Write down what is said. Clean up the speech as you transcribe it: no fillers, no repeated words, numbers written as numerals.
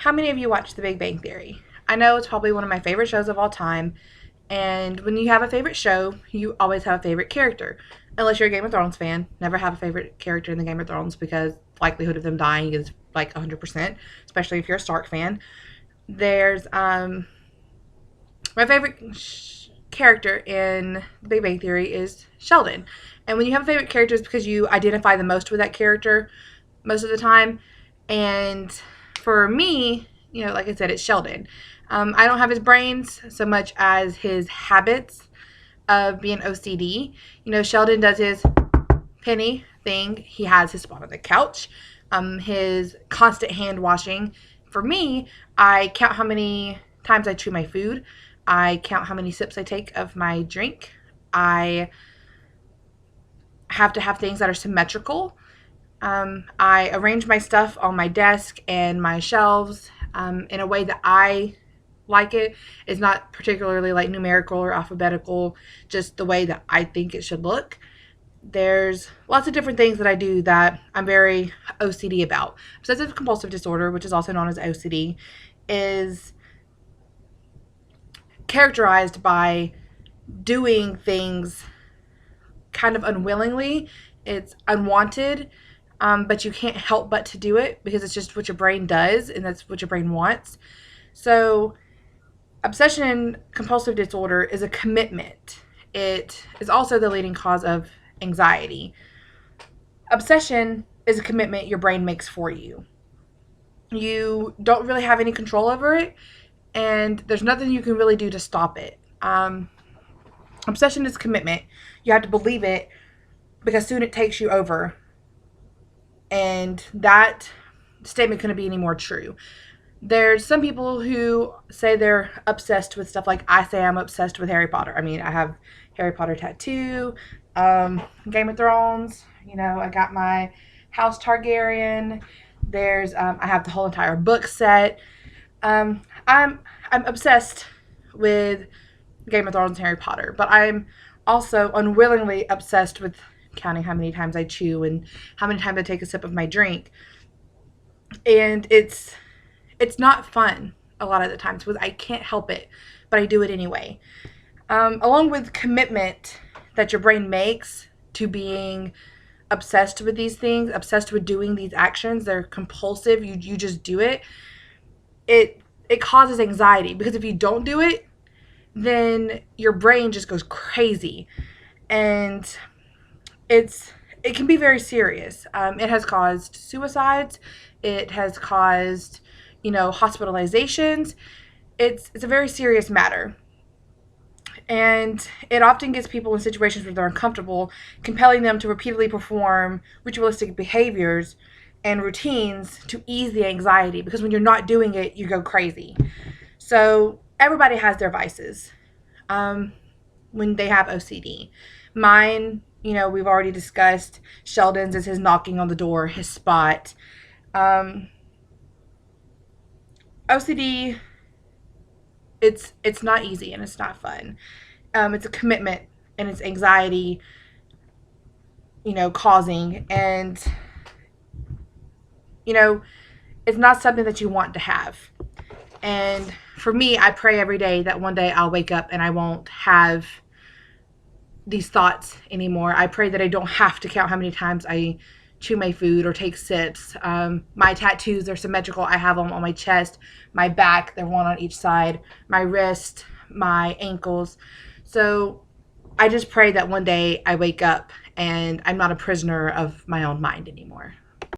How many of you watch The Big Bang Theory? I know it's probably one of my favorite shows of all time. And when you have a favorite show, you always have a favorite character. Unless you're a Game of Thrones fan, never have a favorite character in the Game of Thrones because likelihood of them dying is like 100%, especially if you're a Stark fan. There's my favorite character in The Big Bang Theory is Sheldon. And when you have a favorite character, it's because you identify the most with that character most of the time. And for me, like I said, it's Sheldon. I don't have his brains so much as his habits of being OCD. Sheldon does his penny thing. He has his spot on the couch, his constant hand washing. For me, I count how many times I chew my food. I count how many sips I take of my drink. I have to have things that are symmetrical. I arrange my stuff on my desk and my shelves in a way that I like it. It's not particularly like numerical or alphabetical, just the way that I think it should look. There's lots of different things that I do that I'm very OCD about. Obsessive compulsive disorder, which is also known as OCD, is characterized by doing things kind of unwillingly. It's unwanted, but you can't help but to do it because it's just what your brain does and that's what your brain wants. So, obsession compulsive disorder is a commitment. It is also the leading cause of anxiety. Obsession is a commitment your brain makes for you. You don't really have any control over it, and there's nothing you can really do to stop it. Obsession is commitment. You have to believe it because soon it takes you over. And that statement couldn't be any more true. There's some people who say they're obsessed with stuff like I say I'm obsessed with Harry Potter. I mean, I have Harry Potter tattoo, Game of Thrones. I got my House Targaryen. I have the whole entire book set. I'm obsessed with Game of Thrones and Harry Potter, but I'm also unwillingly obsessed with counting how many times I chew and how many times I take a sip of my drink. And it's not fun a lot of the times because I can't help it, but I do it anyway. Along with commitment that your brain makes to being obsessed with these things, obsessed with doing these actions, they're compulsive. You just do it. It causes anxiety because if you don't do it, then your brain just goes crazy, and it can be very serious. It has caused suicides. It has caused, hospitalizations. It's a very serious matter. And it often gets people in situations where they're uncomfortable, compelling them to repeatedly perform ritualistic behaviors and routines to ease the anxiety. Because when you're not doing it, you go crazy. So everybody has their vices when they have OCD. Mine, we've already discussed. Sheldon's is his knocking on the door, his spot. OCD, it's not easy and it's not fun. It's a commitment and it's anxiety, causing, and it's not something that you want to have. And for me, I pray every day that one day I'll wake up and I won't have these thoughts anymore. I pray that I don't have to count how many times I chew my food or take sips. My tattoos are symmetrical. I have them on my chest, my back, they're one on each side, my wrist, my ankles. So I just pray that one day I wake up and I'm not a prisoner of my own mind anymore.